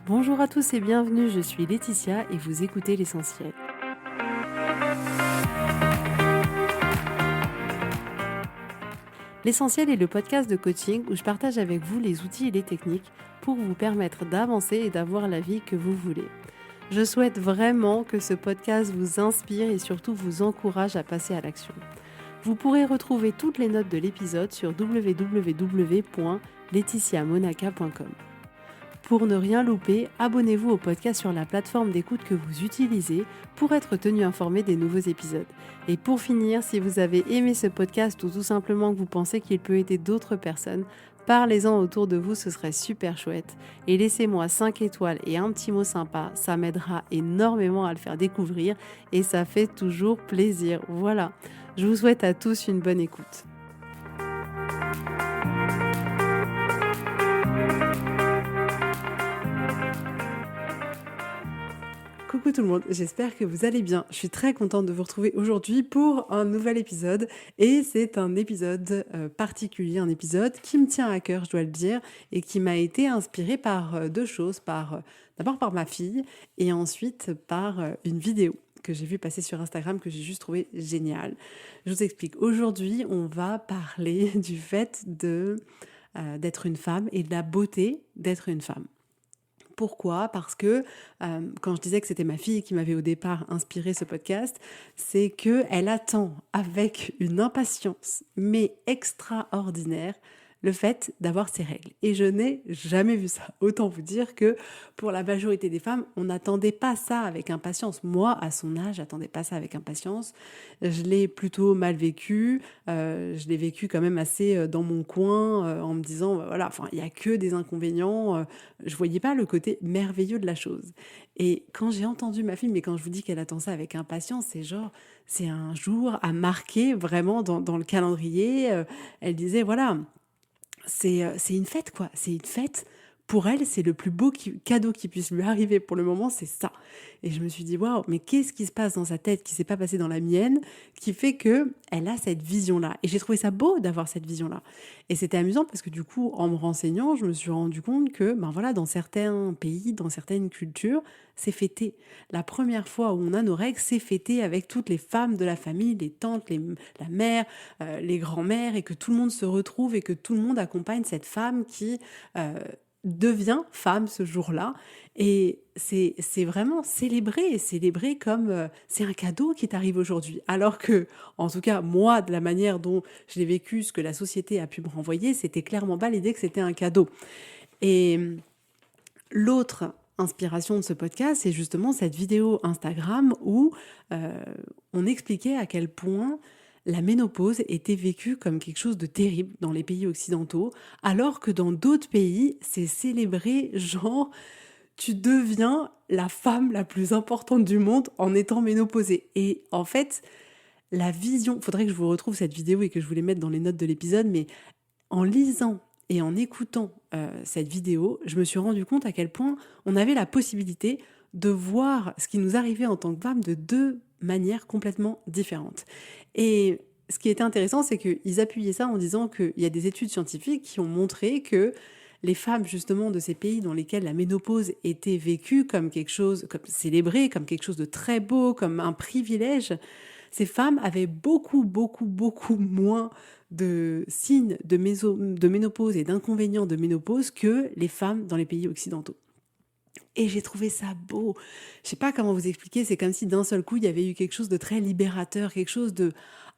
Bonjour à tous et bienvenue, je suis Laetitia et vous écoutez l'essentiel. L'essentiel est le podcast de coaching où je partage avec vous les outils et les techniques pour vous permettre d'avancer et d'avoir la vie que vous voulez. Je souhaite vraiment que ce podcast vous inspire et surtout vous encourage à passer à l'action. Vous pourrez retrouver toutes les notes de l'épisode sur www.laetitiamonaca.com. Pour ne rien louper, abonnez-vous au podcast sur la plateforme d'écoute que vous utilisez pour être tenu informé des nouveaux épisodes. Et pour finir, si vous avez aimé ce podcast ou tout simplement que vous pensez qu'il peut aider d'autres personnes, parlez-en autour de vous, ce serait super chouette. Et laissez-moi 5 étoiles et un petit mot sympa, ça m'aidera énormément à le faire découvrir et ça fait toujours plaisir. Voilà, je vous souhaite à tous une bonne écoute. Coucou tout le monde, j'espère que vous allez bien. Je suis très contente de vous retrouver aujourd'hui pour un nouvel épisode et c'est un épisode particulier, un épisode qui me tient à cœur, je dois le dire, et qui m'a été inspiré par deux choses, d'abord par ma fille et ensuite par une vidéo que j'ai vue passer sur Instagram que j'ai juste trouvé géniale. Je vous explique, aujourd'hui on va parler du fait d'être une femme et de la beauté d'être une femme. Pourquoi ? Parce que quand je disais que c'était ma fille qui m'avait au départ inspiré ce podcast, c'est qu'elle attend avec une impatience, mais extraordinaire, le fait d'avoir ses règles. Et je n'ai jamais vu ça. Autant vous dire que pour la majorité des femmes, on n'attendait pas ça avec impatience. Moi, à son âge, j'attendais pas ça avec impatience. Je l'ai plutôt mal vécu. Je l'ai vécu quand même assez dans mon coin en me disant, voilà, enfin, il n'y a que des inconvénients. Je voyais pas le côté merveilleux de la chose. Et quand j'ai entendu ma fille, mais quand je vous dis qu'elle attend ça avec impatience, c'est un jour à marquer vraiment dans le calendrier. Elle disait, voilà, c'est une fête, quoi. C'est une fête. Pour elle, c'est le plus beau cadeau qui puisse lui arriver pour le moment, c'est ça. Et je me suis dit, waouh, mais qu'est-ce qui se passe dans sa tête qui s'est pas passé dans la mienne, qui fait que elle a cette vision-là. Et j'ai trouvé ça beau d'avoir cette vision-là. Et c'était amusant parce que du coup, en me renseignant, je me suis rendu compte que, ben voilà, dans certains pays, dans certaines cultures, c'est fêté. La première fois où on a nos règles, c'est fêté avec toutes les femmes de la famille, les tantes, la mère, les grands-mères, et que tout le monde se retrouve et que tout le monde accompagne cette femme qui devient femme ce jour-là. Et c'est vraiment célébrer comme c'est un cadeau qui t'arrive aujourd'hui. Alors que, en tout cas, moi, de la manière dont je l'ai vécu, ce que la société a pu me renvoyer, c'était clairement pas l'idée que c'était un cadeau. Et l'autre inspiration de ce podcast, c'est justement cette vidéo Instagram où on expliquait à quel point la ménopause était vécue comme quelque chose de terrible dans les pays occidentaux, alors que dans d'autres pays, c'est célébré genre tu deviens la femme la plus importante du monde en étant ménopausée. Et en fait, la vision, faudrait que je vous retrouve cette vidéo et que je vous les mette dans les notes de l'épisode, mais en lisant et en écoutant cette vidéo, je me suis rendu compte à quel point on avait la possibilité de voir ce qui nous arrivait en tant que femme de deux manières complètement différentes. Et ce qui était intéressant, c'est qu'ils appuyaient ça en disant qu'il y a des études scientifiques qui ont montré que les femmes justement de ces pays dans lesquels la ménopause était vécue comme quelque chose, comme célébrée, comme quelque chose de très beau, comme un privilège, ces femmes avaient beaucoup, beaucoup, beaucoup moins de signes de ménopause et d'inconvénients de ménopause que les femmes dans les pays occidentaux. Et j'ai trouvé ça beau. Je sais pas comment vous expliquer, c'est comme si d'un seul coup, il y avait eu quelque chose de très libérateur, quelque chose de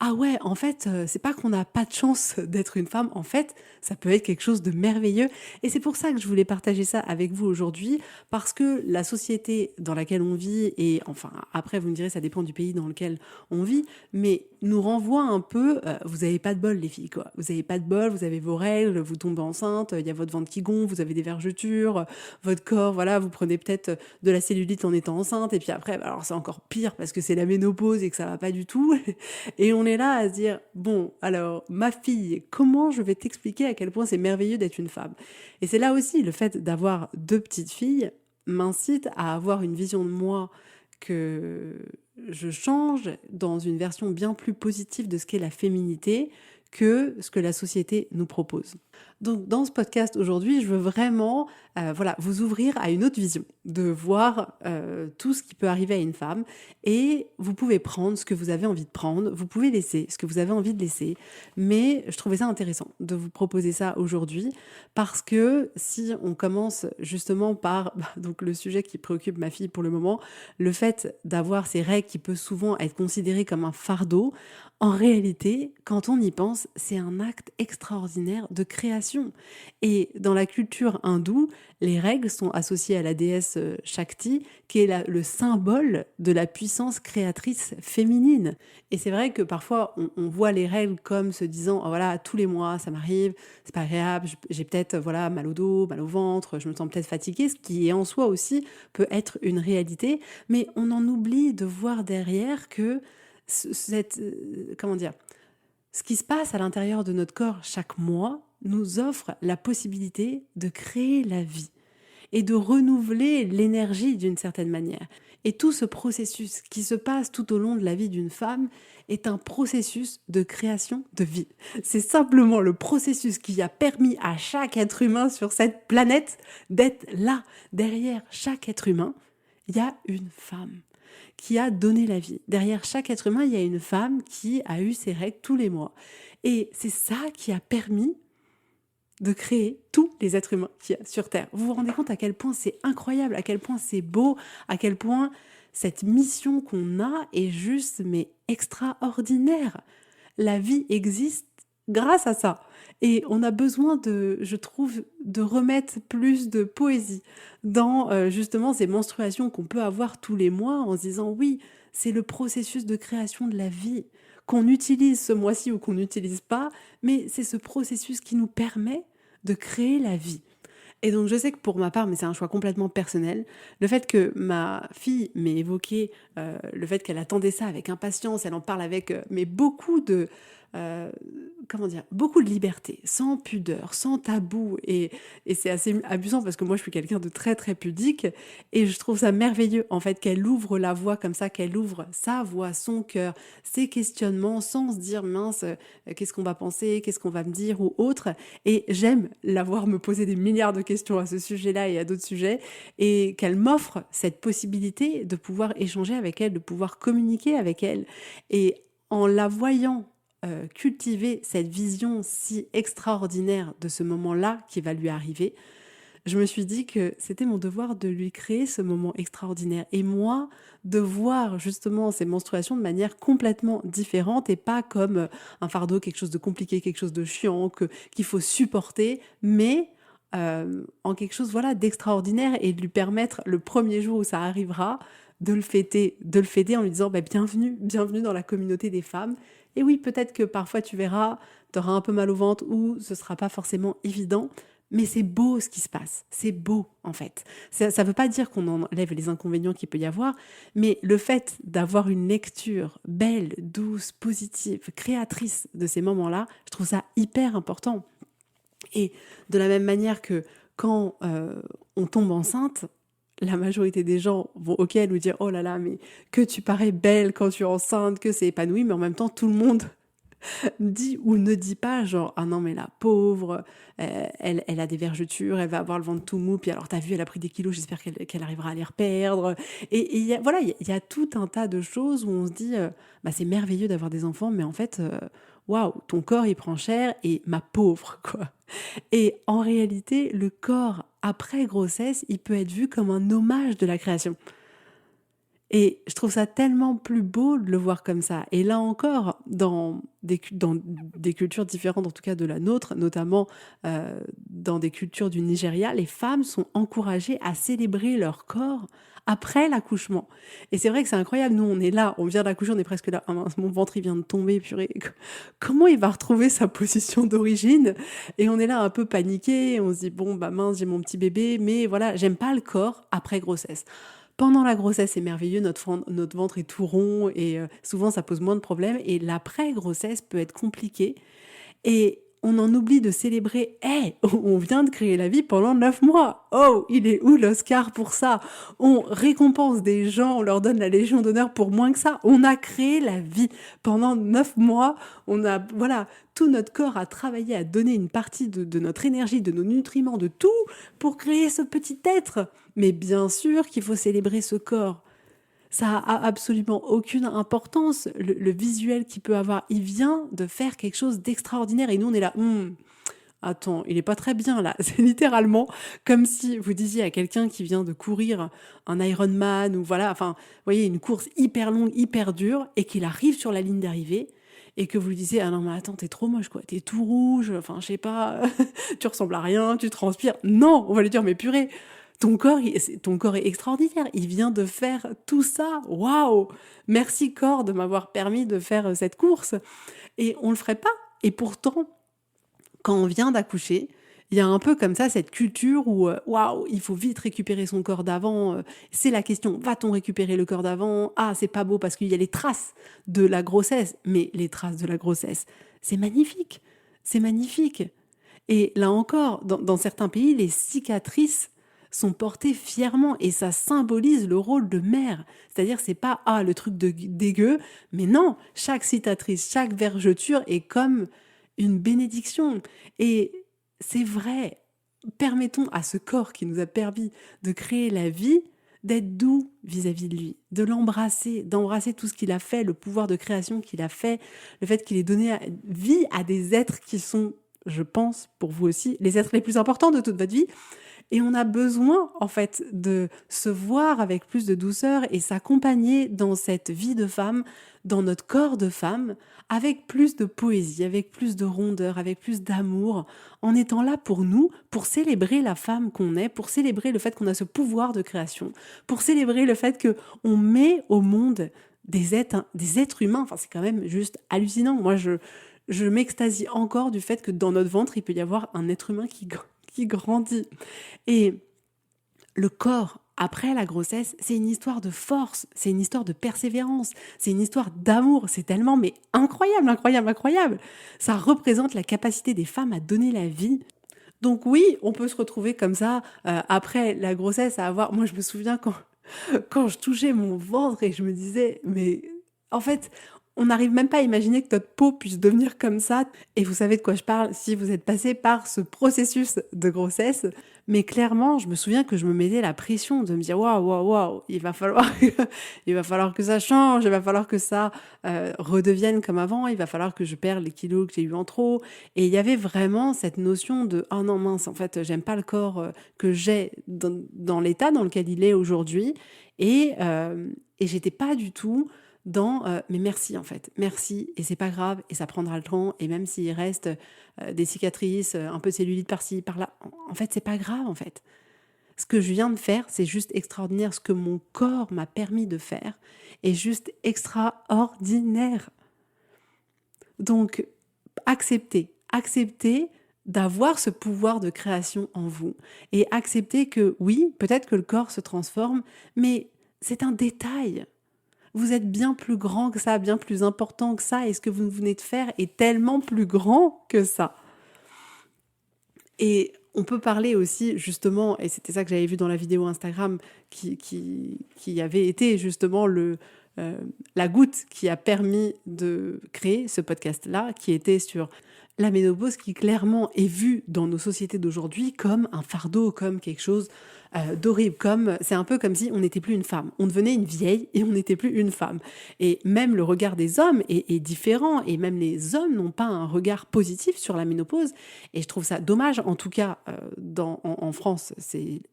ah ouais, en fait, c'est pas qu'on n'a pas de chance d'être une femme, en fait, ça peut être quelque chose de merveilleux. Et c'est pour ça que je voulais partager ça avec vous aujourd'hui, parce que la société dans laquelle on vit, et enfin, après, vous me direz, ça dépend du pays dans lequel on vit, mais nous renvoie un peu, vous avez pas de bol, les filles, quoi. Vous avez pas de bol, vous avez vos règles, vous tombez enceinte, il y a votre ventre qui gonfle, vous avez des vergetures, votre corps, voilà, vous prenez peut-être de la cellulite en étant enceinte, et puis après, alors c'est encore pire parce que c'est la ménopause et que ça va pas du tout. Et on est là à se dire, bon, alors, ma fille, comment je vais t'expliquer à quel point c'est merveilleux d'être une femme ? Et c'est là aussi, le fait d'avoir deux petites filles m'incite à avoir une vision de moi que je change dans une version bien plus positive de ce qu'est la féminité que ce que la société nous propose. Donc dans ce podcast aujourd'hui, je veux vraiment voilà, vous ouvrir à une autre vision, de voir tout ce qui peut arriver à une femme et vous pouvez prendre ce que vous avez envie de prendre, vous pouvez laisser ce que vous avez envie de laisser, mais je trouvais ça intéressant de vous proposer ça aujourd'hui parce que si on commence justement par donc le sujet qui préoccupe ma fille pour le moment, le fait d'avoir ces règles qui peut souvent être considérées comme un fardeau, en réalité, quand on y pense, c'est un acte extraordinaire de création. Et dans la culture hindoue, les règles sont associées à la déesse Shakti, qui est le symbole de la puissance créatrice féminine. Et c'est vrai que parfois, on voit les règles comme se disant, oh, voilà, tous les mois, ça m'arrive, c'est pas agréable, j'ai peut-être voilà, mal au dos, mal au ventre, je me sens peut-être fatiguée, ce qui en soi aussi peut être une réalité, mais on en oublie de voir derrière que comment dire, ce qui se passe à l'intérieur de notre corps chaque mois nous offre la possibilité de créer la vie et de renouveler l'énergie d'une certaine manière. Et tout ce processus qui se passe tout au long de la vie d'une femme est un processus de création de vie. C'est simplement le processus qui a permis à chaque être humain sur cette planète d'être là. Derrière chaque être humain, il y a une femme qui a donné la vie. Derrière chaque être humain, il y a une femme qui a eu ses règles tous les mois. Et c'est ça qui a permis de créer tous les êtres humains qu'il y a sur Terre. Vous vous rendez compte à quel point c'est incroyable, à quel point c'est beau, à quel point cette mission qu'on a est juste mais extraordinaire. La vie existe grâce à ça. Et on a besoin je trouve, de remettre plus de poésie dans justement ces menstruations qu'on peut avoir tous les mois en se disant oui, c'est le processus de création de la vie qu'on utilise ce mois-ci ou qu'on n'utilise pas, mais c'est ce processus qui nous permet de créer la vie. Et donc je sais que pour ma part, mais c'est un choix complètement personnel, le fait que ma fille m'ait évoqué le fait qu'elle attendait ça avec impatience, elle en parle avec mais beaucoup de euh, beaucoup de liberté, sans pudeur, sans tabou, et c'est assez amusant parce que moi je suis quelqu'un de très très pudique et je trouve ça merveilleux en fait qu'elle ouvre la voix comme ça, qu'elle ouvre sa voix, son cœur, ses questionnements sans se dire mince, qu'est-ce qu'on va penser, qu'est-ce qu'on va me dire ou autre. Et j'aime la voir me poser des milliards de questions à ce sujet-là et à d'autres sujets, et qu'elle m'offre cette possibilité de pouvoir échanger avec elle, de pouvoir communiquer avec elle. Et en la voyant cultiver cette vision si extraordinaire de ce moment-là qui va lui arriver, je me suis dit que c'était mon devoir de lui créer ce moment extraordinaire. Et moi, de voir justement ces menstruations de manière complètement différente et pas comme un fardeau, quelque chose de compliqué, quelque chose de chiant, qu'il faut supporter, mais en quelque chose voilà, d'extraordinaire et de lui permettre le premier jour où ça arrivera de le fêter en lui disant bah, bienvenue, bienvenue dans la communauté des femmes. Et oui, peut-être que parfois tu verras, tu auras un peu mal au ventre ou ce sera pas forcément évident, mais c'est beau ce qui se passe, c'est beau en fait. Ça ne veut pas dire qu'on enlève les inconvénients qu'il peut y avoir, mais le fait d'avoir une lecture belle, douce, positive, créatrice de ces moments-là, je trouve ça hyper important. Et de la même manière que quand on tombe enceinte, la majorité des gens vont ok nous dire oh là là mais que tu parais belle quand tu es enceinte, que c'est épanoui, mais en même temps tout le monde dit ou ne dit pas genre ah non mais la pauvre elle a des vergetures, elle va avoir le ventre tout mou, puis alors t'as vu elle a pris des kilos, j'espère qu'elle arrivera à les reperdre, et voilà il y a tout un tas de choses où on se dit bah c'est merveilleux d'avoir des enfants, mais en fait waouh, ton corps il prend cher et ma pauvre quoi. Et en réalité le corps après grossesse il peut être vu comme un hommage de la création. Et je trouve ça tellement plus beau de le voir comme ça. Et là encore, dans des cultures différentes, en tout cas de la nôtre, notamment dans des cultures du Nigeria, les femmes sont encouragées à célébrer leur corps après l'accouchement. Et c'est vrai que c'est incroyable. Nous, on est là, on vient d'accoucher, on est presque là. Ah mince, mon ventre, il vient de tomber, purée. Comment il va retrouver sa position d'origine? Et on est là un peu paniqué. On se dit, bon, bah mince, j'ai mon petit bébé, mais voilà, j'aime pas le corps après grossesse. Pendant la grossesse, c'est merveilleux, notre ventre est tout rond et souvent ça pose moins de problèmes. Et l'après-grossesse peut être compliqué. Et on en oublie de célébrer. Hey, on vient de créer la vie pendant 9 mois. Oh, il est où l'Oscar pour ça? On récompense des gens, on leur donne la Légion d'honneur pour moins que ça. On a créé la vie pendant 9 mois. On a, voilà, tout notre corps a travaillé à donner une partie de notre énergie, de nos nutriments, de tout pour créer ce petit être. Mais bien sûr qu'il faut célébrer ce corps. Ça a absolument aucune importance. Le visuel qu'il peut avoir, il vient de faire quelque chose d'extraordinaire. Et nous, on est là, attends, il est pas très bien là. C'est littéralement comme si vous disiez à quelqu'un qui vient de courir un Ironman ou voilà, enfin, vous voyez, une course hyper longue, hyper dure, et qu'il arrive sur la ligne d'arrivée et que vous lui disiez, ah non, mais attends, t'es trop moche, quoi. T'es tout rouge, enfin, je sais pas, tu ressembles à rien, tu transpires. Non, on va lui dire, mais purée, ton corps est extraordinaire. Il vient de faire tout ça. Waouh! Merci corps de m'avoir permis de faire cette course. Et on le ferait pas. Et pourtant, quand on vient d'accoucher, il y a un peu comme ça cette culture où waouh, il faut vite récupérer son corps d'avant. C'est la question, va-t-on récupérer le corps d'avant? Ah, c'est pas beau parce qu'il y a les traces de la grossesse. Mais les traces de la grossesse, c'est magnifique. C'est magnifique. Et là encore, dans certains pays, les cicatrices sont portées fièrement et ça symbolise le rôle de mère. C'est-à-dire, c'est pas le truc de dégueu, mais non, chaque cicatrice, chaque vergeture est comme une bénédiction. Et c'est vrai, permettons à ce corps qui nous a permis de créer la vie d'être doux vis-à-vis de lui, de l'embrasser, d'embrasser tout ce qu'il a fait, le pouvoir de création qu'il a fait, le fait qu'il ait donné vie à des êtres qui sont, je pense, pour vous aussi, les êtres les plus importants de toute votre vie. Et on a besoin, en fait, de se voir avec plus de douceur et s'accompagner dans cette vie de femme, dans notre corps de femme, avec plus de poésie, avec plus de rondeur, avec plus d'amour, en étant là pour nous, pour célébrer la femme qu'on est, pour célébrer le fait qu'on a ce pouvoir de création, pour célébrer le fait qu'on met au monde des êtres humains. Enfin, c'est quand même juste hallucinant. Moi, je m'extasie encore du fait que dans notre ventre, il peut y avoir un être humain qui grandit. Et le corps, après la grossesse, c'est une histoire de force, c'est une histoire de persévérance, c'est une histoire d'amour. C'est tellement, mais incroyable, incroyable, incroyable. Ça représente la capacité des femmes à donner la vie. Donc oui, on peut se retrouver comme ça, après la grossesse, à avoir... Moi, je me souviens quand je touchais mon ventre et je me disais, mais en fait, on n'arrive même pas à imaginer que notre peau puisse devenir comme ça. Et vous savez de quoi je parle si vous êtes passé par ce processus de grossesse. Mais clairement, je me souviens que je me mettais la pression de me dire waouh, waouh, waouh, il va falloir que ça change, il va falloir que ça redevienne comme avant, il va falloir que je perde les kilos que j'ai eu en trop. Et il y avait vraiment cette notion de oh non mince, en fait, j'aime pas le corps que j'ai dans l'état dans lequel il est aujourd'hui. Et j'étais pas du tout dans mais merci en fait, merci et c'est pas grave et ça prendra le temps et même s'il reste des cicatrices, un peu de cellulite par-ci, par-là, en fait c'est pas grave en fait. Ce que je viens de faire, c'est juste extraordinaire. Ce que mon corps m'a permis de faire est juste extraordinaire. Donc acceptez d'avoir ce pouvoir de création en vous et acceptez que oui, peut-être que le corps se transforme, mais c'est un détail. Vous êtes bien plus grand que ça, bien plus important que ça, et ce que vous venez de faire est tellement plus grand que ça. Et on peut parler aussi, justement, et c'était ça que j'avais vu dans la vidéo Instagram, qui avait été justement la goutte qui a permis de créer ce podcast-là, qui était sur la ménopause, qui clairement est vue dans nos sociétés d'aujourd'hui comme un fardeau, comme quelque chose d'horrible, c'est un peu comme si on n'était plus une femme. On devenait une vieille et on n'était plus une femme. Et même le regard des hommes est différent, et même les hommes n'ont pas un regard positif sur la ménopause. Et je trouve ça dommage, en tout cas en France, c'est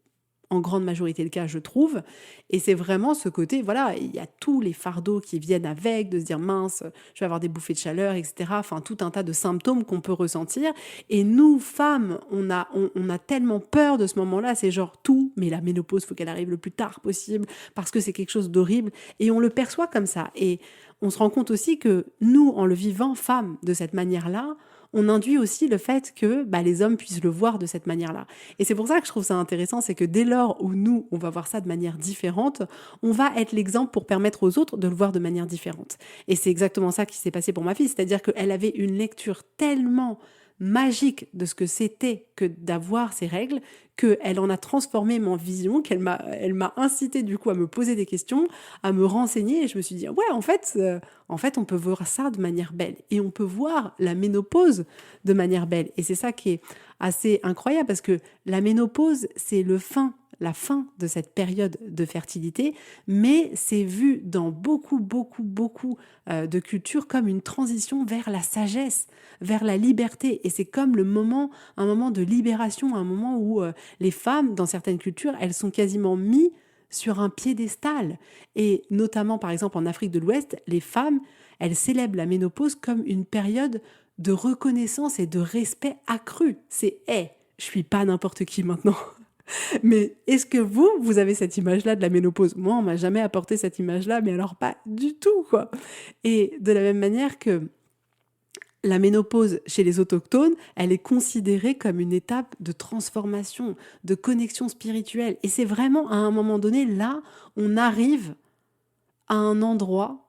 en grande majorité le cas, je trouve. Et c'est vraiment ce côté, voilà, il y a tous les fardeaux qui viennent avec, de se dire mince, je vais avoir des bouffées de chaleur, etc. Enfin, tout un tas de symptômes qu'on peut ressentir. Et nous, femmes, on a tellement peur de ce moment-là, c'est genre tout, mais la ménopause, faut qu'elle arrive le plus tard possible, parce que c'est quelque chose d'horrible. Et on le perçoit comme ça. Et on se rend compte aussi que nous, en le vivant, femmes, de cette manière-là, on induit aussi le fait que les hommes puissent le voir de cette manière-là. Et c'est pour ça que je trouve ça intéressant, c'est que dès lors où nous, on va voir ça de manière différente, on va être l'exemple pour permettre aux autres de le voir de manière différente. Et c'est exactement ça qui s'est passé pour ma fille, c'est-à-dire qu'elle avait une lecture tellement magique de ce que c'était que d'avoir ces règles, qu'elle en a transformé mon vision, elle m'a incité du coup à me poser des questions, à me renseigner, et je me suis dit, ouais, en fait, on peut voir ça de manière belle, et on peut voir la ménopause de manière belle. Et c'est ça qui est assez incroyable, parce que la ménopause, c'est la fin de cette période de fertilité, mais c'est vu dans beaucoup de cultures comme une transition vers la sagesse, vers la liberté. Et c'est comme un moment de libération, un moment où les femmes, dans certaines cultures, elles sont quasiment mises sur un piédestal. Et notamment, par exemple, en Afrique de l'Ouest, les femmes, elles célèbrent la ménopause comme une période de reconnaissance et de respect accru. C'est « hey, je suis pas n'importe qui maintenant ». Mais est-ce que vous avez cette image-là de la ménopause? Moi, on m'a jamais apporté cette image-là, mais alors pas du tout, quoi. Et de la même manière que la ménopause chez les autochtones, elle est considérée comme une étape de transformation, de connexion spirituelle. Et c'est vraiment à un moment donné, là, on arrive à un endroit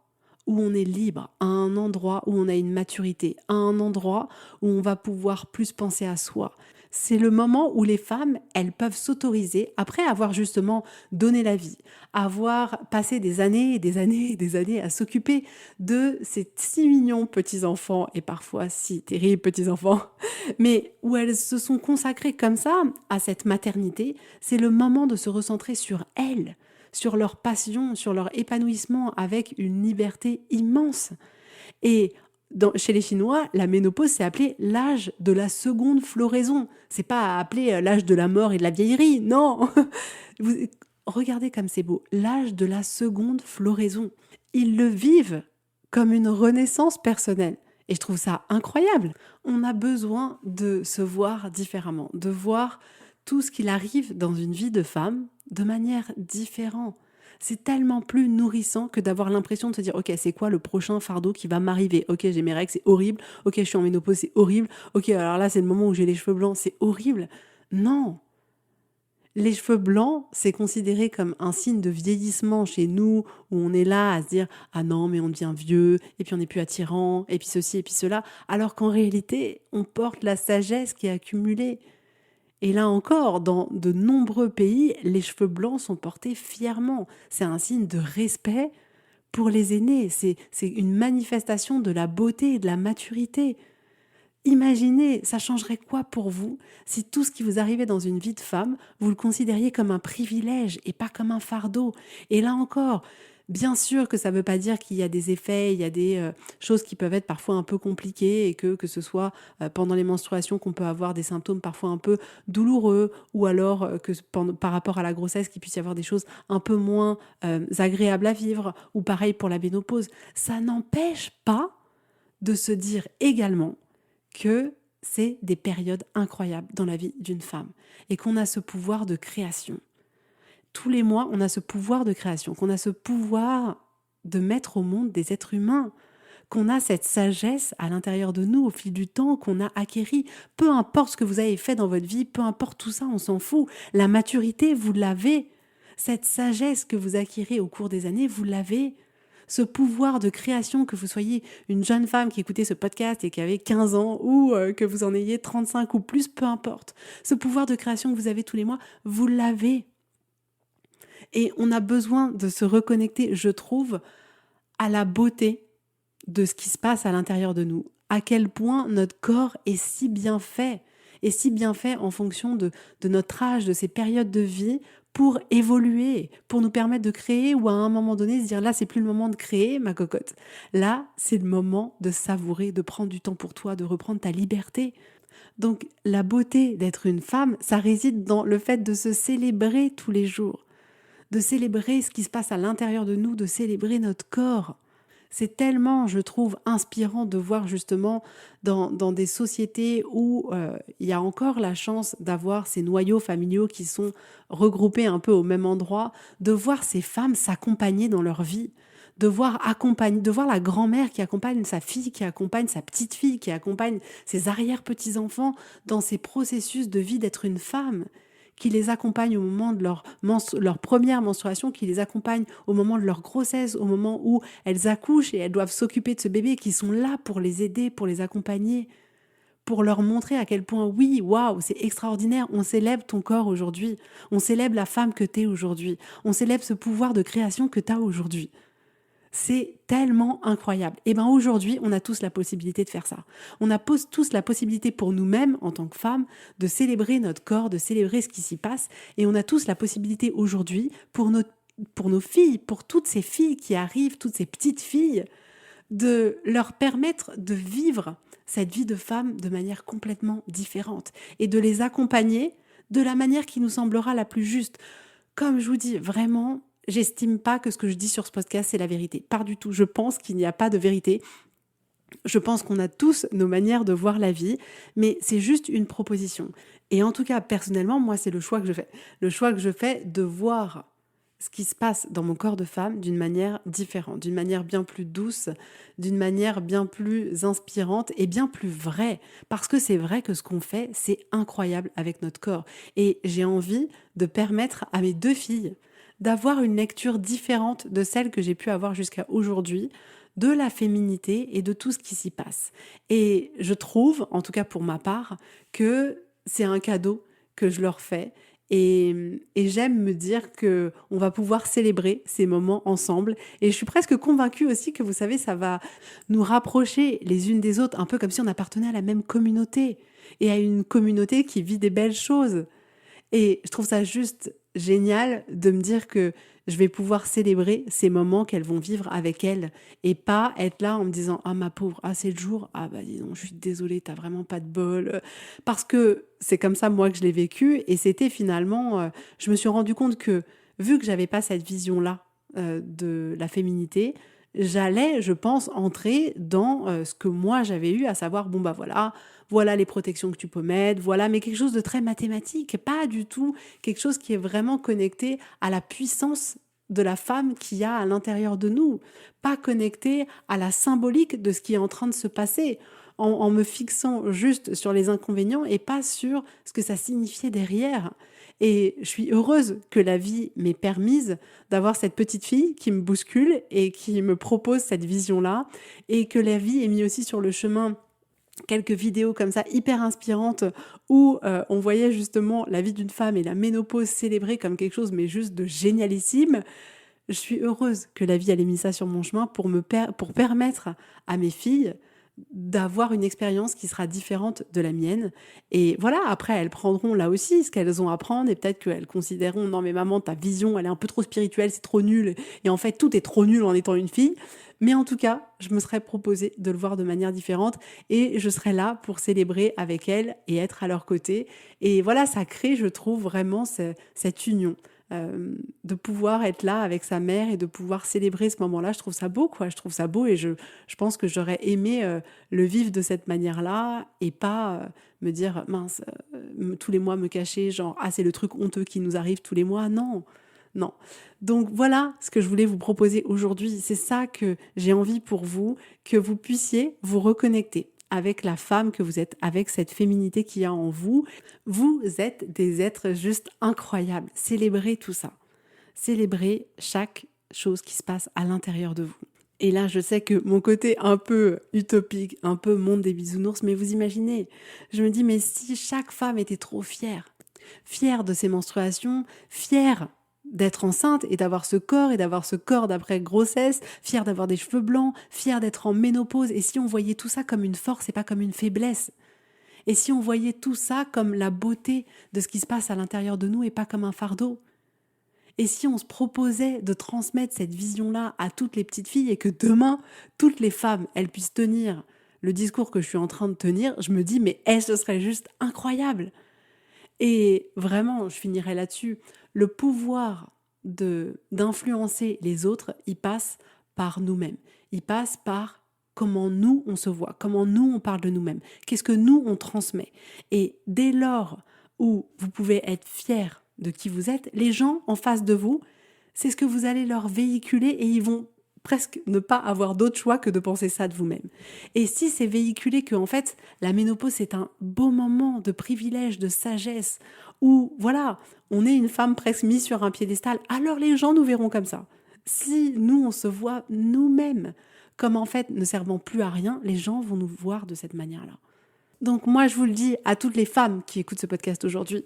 où on est libre, à un endroit où on a une maturité, à un endroit où on va pouvoir plus penser à soi. C'est le moment où les femmes, elles peuvent s'autoriser, après avoir justement donné la vie, avoir passé des années et des années et des années à s'occuper de ces si mignons petits-enfants, et parfois si terribles petits-enfants, mais où elles se sont consacrées comme ça à cette maternité, c'est le moment de se recentrer sur elles, sur leur passion, sur leur épanouissement avec une liberté immense. Et chez les Chinois, la ménopause, c'est appelé l'âge de la seconde floraison. C'est pas appelé l'âge de la mort et de la vieillerie, non. Regardez comme c'est beau, l'âge de la seconde floraison. Ils le vivent comme une renaissance personnelle. Et je trouve ça incroyable. On a besoin de se voir différemment, de voir tout ce qu'il arrive dans une vie de femme de manière différente. C'est tellement plus nourrissant que d'avoir l'impression de se dire « Ok, c'est quoi le prochain fardeau qui va m'arriver ? Ok, j'ai mes règles, c'est horrible. Ok, je suis en ménopause, c'est horrible. Ok, alors là, c'est le moment où j'ai les cheveux blancs, c'est horrible. » Non. Les cheveux blancs, c'est considéré comme un signe de vieillissement chez nous, où on est là à se dire « Ah non, mais on devient vieux, et puis on n'est plus attirant, et puis ceci, et puis cela. » Alors qu'en réalité, on porte la sagesse qui est accumulée. Et là encore, dans de nombreux pays, les cheveux blancs sont portés fièrement. C'est un signe de respect pour les aînés. C'est une manifestation de la beauté et de la maturité. Imaginez, ça changerait quoi pour vous si tout ce qui vous arrivait dans une vie de femme, vous le considériez comme un privilège et pas comme un fardeau? Et là encore, bien sûr que ça ne veut pas dire qu'il y a des effets, il y a des choses qui peuvent être parfois un peu compliquées et que ce soit pendant les menstruations qu'on peut avoir des symptômes parfois un peu douloureux ou alors par rapport à la grossesse qu'il puisse y avoir des choses un peu moins agréables à vivre ou pareil pour la ménopause. Ça n'empêche pas de se dire également que c'est des périodes incroyables dans la vie d'une femme et qu'on a ce pouvoir de création. Tous les mois, on a ce pouvoir de création, qu'on a ce pouvoir de mettre au monde des êtres humains, qu'on a cette sagesse à l'intérieur de nous au fil du temps, qu'on a acquérie. Peu importe ce que vous avez fait dans votre vie, peu importe tout ça, on s'en fout. La maturité, vous l'avez. Cette sagesse que vous acquérez au cours des années, vous l'avez. Ce pouvoir de création, que vous soyez une jeune femme qui écoutait ce podcast et qui avait 15 ans ou que vous en ayez 35 ou plus, peu importe. Ce pouvoir de création que vous avez tous les mois, vous l'avez. Et on a besoin de se reconnecter, je trouve, à la beauté de ce qui se passe à l'intérieur de nous. À quel point notre corps est si bien fait, et si bien fait en fonction de notre âge, de ces périodes de vie, pour évoluer, pour nous permettre de créer ou à un moment donné se dire là c'est plus le moment de créer ma cocotte. Là c'est le moment de savourer, de prendre du temps pour toi, de reprendre ta liberté. Donc la beauté d'être une femme, ça réside dans le fait de se célébrer tous les jours, de célébrer ce qui se passe à l'intérieur de nous, de célébrer notre corps. C'est tellement, je trouve, inspirant de voir justement dans des sociétés où il y a encore la chance d'avoir ces noyaux familiaux qui sont regroupés un peu au même endroit, de voir ces femmes s'accompagner dans leur vie, de voir la grand-mère qui accompagne sa fille, qui accompagne sa petite-fille, qui accompagne ses arrière-petits-enfants dans ces processus de vie d'être une femme, qui les accompagne au moment de leur première menstruation, qui les accompagne au moment de leur grossesse, au moment où elles accouchent et elles doivent s'occuper de ce bébé, qui sont là pour les aider, pour les accompagner, pour leur montrer à quel point, oui, waouh, c'est extraordinaire, on célèbre ton corps aujourd'hui, on célèbre la femme que tu es aujourd'hui, on célèbre ce pouvoir de création que tu as aujourd'hui. C'est tellement incroyable. Et bien aujourd'hui, on a tous la possibilité de faire ça. On a tous la possibilité pour nous-mêmes, en tant que femmes, de célébrer notre corps, de célébrer ce qui s'y passe. Et on a tous la possibilité aujourd'hui, pour nos filles, pour toutes ces filles qui arrivent, toutes ces petites filles, de leur permettre de vivre cette vie de femme de manière complètement différente et de les accompagner de la manière qui nous semblera la plus juste. Comme je vous dis, vraiment, j'estime pas que ce que je dis sur ce podcast, c'est la vérité. Pas du tout. Je pense qu'il n'y a pas de vérité. Je pense qu'on a tous nos manières de voir la vie, mais c'est juste une proposition. Et en tout cas, personnellement, moi, c'est le choix que je fais. Le choix que je fais de voir ce qui se passe dans mon corps de femme d'une manière différente, d'une manière bien plus douce, d'une manière bien plus inspirante et bien plus vraie. Parce que c'est vrai que ce qu'on fait, c'est incroyable avec notre corps. Et j'ai envie de permettre à mes 2 filles d'avoir une lecture différente de celle que j'ai pu avoir jusqu'à aujourd'hui, de la féminité et de tout ce qui s'y passe. Et je trouve, en tout cas pour ma part, que c'est un cadeau que je leur fais. Et j'aime me dire que on va pouvoir célébrer ces moments ensemble. Et je suis presque convaincue aussi que, vous savez, ça va nous rapprocher les unes des autres, un peu comme si on appartenait à la même communauté et à une communauté qui vit des belles choses. Et je trouve ça juste génial de me dire que je vais pouvoir célébrer ces moments qu'elles vont vivre avec elles et pas être là en me disant « Ah ma pauvre, ah c'est le jour, ah bah dis donc, je suis désolée, t'as vraiment pas de bol. » Parce que c'est comme ça moi que je l'ai vécu et c'était finalement, je me suis rendu compte que vu que j'avais pas cette vision-là de la féminité, j'allais, je pense, entrer dans ce que moi j'avais eu, à savoir, bon bah voilà les protections que tu peux mettre, voilà, mais quelque chose de très mathématique, pas du tout quelque chose qui est vraiment connecté à la puissance de la femme qu'il y a à l'intérieur de nous, pas connecté à la symbolique de ce qui est en train de se passer, en me fixant juste sur les inconvénients et pas sur ce que ça signifiait derrière. Et je suis heureuse que la vie m'ait permise d'avoir cette petite fille qui me bouscule et qui me propose cette vision-là, et que la vie ait mis aussi sur le chemin quelques vidéos comme ça hyper inspirantes où on voyait justement la vie d'une femme et la ménopause célébrée comme quelque chose mais juste de génialissime. Je suis heureuse que la vie ait mis ça sur mon chemin pour permettre à mes filles d'avoir une expérience qui sera différente de la mienne. Et voilà, après, elles prendront là aussi ce qu'elles ont à prendre et peut-être qu'elles considéreront, non mais maman, ta vision, elle est un peu trop spirituelle, c'est trop nul. Et en fait, tout est trop nul en étant une fille. Mais en tout cas, je me serais proposé de le voir de manière différente et je serais là pour célébrer avec elles et être à leur côté. Et voilà, ça crée, je trouve, vraiment cette union. De pouvoir être là avec sa mère et de pouvoir célébrer ce moment-là, je trouve ça beau, quoi. Je trouve ça beau et je pense que j'aurais aimé le vivre de cette manière-là et pas me dire, mince, tous les mois me cacher, genre, ah, c'est le truc honteux qui nous arrive tous les mois. Non, non. Donc voilà ce que je voulais vous proposer aujourd'hui. C'est ça que j'ai envie pour vous, que vous puissiez vous reconnecter avec la femme que vous êtes, avec cette féminité qu'il y a en vous. Vous êtes des êtres juste incroyables. Célébrez tout ça. Célébrez chaque chose qui se passe à l'intérieur de vous. Et là, je sais que mon côté un peu utopique, un peu monde des bisounours, mais vous imaginez, je me dis, mais si chaque femme était trop fière de ses menstruations, fière d'être enceinte et d'avoir ce corps d'après grossesse, fière d'avoir des cheveux blancs, fière d'être en ménopause, et si on voyait tout ça comme une force et pas comme une faiblesse, et si on voyait tout ça comme la beauté de ce qui se passe à l'intérieur de nous et pas comme un fardeau, et si on se proposait de transmettre cette vision-là à toutes les petites filles et que demain, toutes les femmes, elles puissent tenir le discours que je suis en train de tenir, je me dis, mais ce serait juste incroyable. Et vraiment, je finirai là-dessus, le pouvoir d'influencer les autres, il passe par nous-mêmes. Il passe par comment nous, on se voit, comment nous, on parle de nous-mêmes, qu'est-ce que nous, on transmet. Et dès lors où vous pouvez être fiers de qui vous êtes, les gens en face de vous, c'est ce que vous allez leur véhiculer et ils vont presque ne pas avoir d'autre choix que de penser ça de vous-même. Et si c'est véhiculé que, en fait, la ménopause, c'est un beau moment de privilège, de sagesse, où, voilà, on est une femme presque mise sur un piédestal, alors les gens nous verront comme ça. Si nous, on se voit nous-mêmes comme, en fait, ne servant plus à rien, les gens vont nous voir de cette manière-là. Donc moi, je vous le dis à toutes les femmes qui écoutent ce podcast aujourd'hui,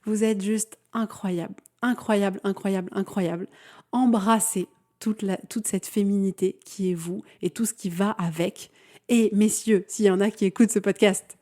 vous êtes juste incroyables, incroyables, incroyables, incroyables. Embrassez toute cette féminité qui est vous et tout ce qui va avec. Et messieurs, s'il y en a qui écoutent ce podcast,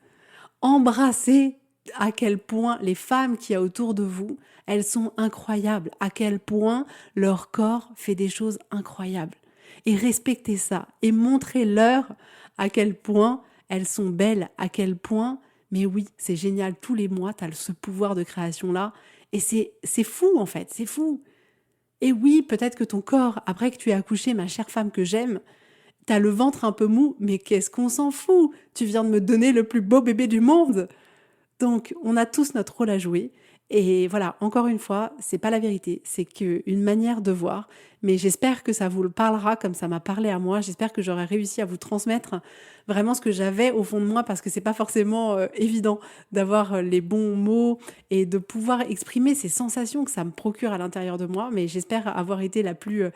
embrassez à quel point les femmes qu'il y a autour de vous, elles sont incroyables, à quel point leur corps fait des choses incroyables. Et respectez ça et montrez-leur à quel point elles sont belles, à quel point, mais oui, c'est génial, tous les mois, tu as ce pouvoir de création-là. Et c'est fou en fait, c'est fou. Et oui, peut-être que ton corps, après que tu aies accouché, ma chère femme que j'aime, t'as le ventre un peu mou, mais qu'est-ce qu'on s'en fout? Tu viens de me donner le plus beau bébé du monde. Donc, on a tous notre rôle à jouer. Et voilà, encore une fois, c'est pas la vérité, c'est qu'une manière de voir. Mais j'espère que ça vous le parlera comme ça m'a parlé à moi. J'espère que j'aurai réussi à vous transmettre vraiment ce que j'avais au fond de moi, parce que c'est pas forcément évident d'avoir les bons mots et de pouvoir exprimer ces sensations que ça me procure à l'intérieur de moi. Mais j'espère avoir été la plus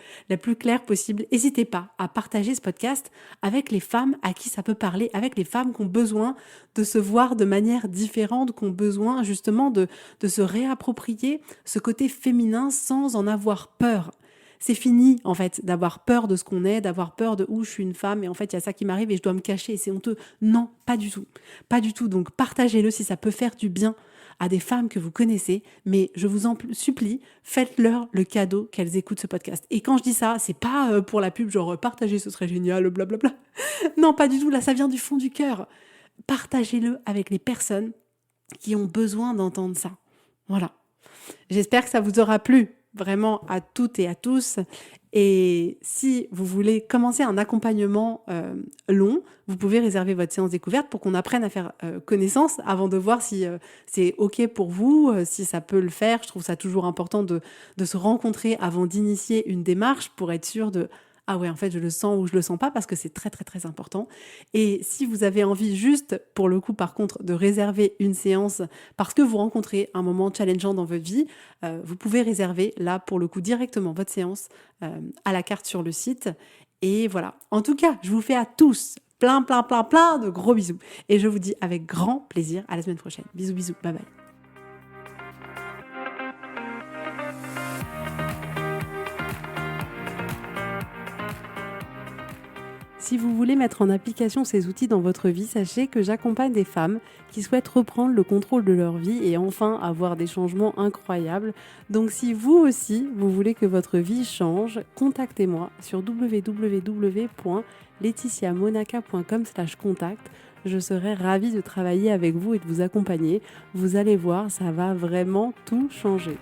claire possible. N'hésitez pas à partager ce podcast avec les femmes à qui ça peut parler, avec les femmes qui ont besoin de se voir de manière différente, qui ont besoin justement de se réapproprier ce côté féminin sans en avoir peur. C'est fini, en fait, d'avoir peur de ce qu'on est, d'avoir peur de je suis une femme et en fait, il y a ça qui m'arrive et je dois me cacher et c'est honteux. Non, pas du tout. Pas du tout. Donc, partagez-le si ça peut faire du bien à des femmes que vous connaissez, mais je vous en supplie, faites-leur le cadeau qu'elles écoutent ce podcast. Et quand je dis ça, c'est pas pour la pub, genre partager, ce serait génial, blablabla. Non, pas du tout. Là, ça vient du fond du cœur. Partagez-le avec les personnes qui ont besoin d'entendre ça. Voilà. J'espère que ça vous aura plu, vraiment à toutes et à tous. Et si vous voulez commencer un accompagnement long, vous pouvez réserver votre séance découverte pour qu'on apprenne à faire connaissance avant de voir si c'est OK pour vous, si ça peut le faire. Je trouve ça toujours important de se rencontrer avant d'initier une démarche pour être sûr de ah ouais, en fait, je le sens ou je le sens pas, parce que c'est très, très, très important. Et si vous avez envie juste, pour le coup, par contre, de réserver une séance parce que vous rencontrez un moment challengeant dans votre vie, vous pouvez réserver, là, pour le coup, directement votre séance à la carte sur le site. Et voilà. En tout cas, je vous fais à tous plein, plein, plein, plein de gros bisous. Et je vous dis avec grand plaisir à la semaine prochaine. Bisous, bisous. Bye bye. Si vous voulez mettre en application ces outils dans votre vie, sachez que j'accompagne des femmes qui souhaitent reprendre le contrôle de leur vie et enfin avoir des changements incroyables. Donc si vous aussi, vous voulez que votre vie change, contactez-moi sur www.laetitiamonaca.com/contact. Je serai ravie de travailler avec vous et de vous accompagner. Vous allez voir, ça va vraiment tout changer.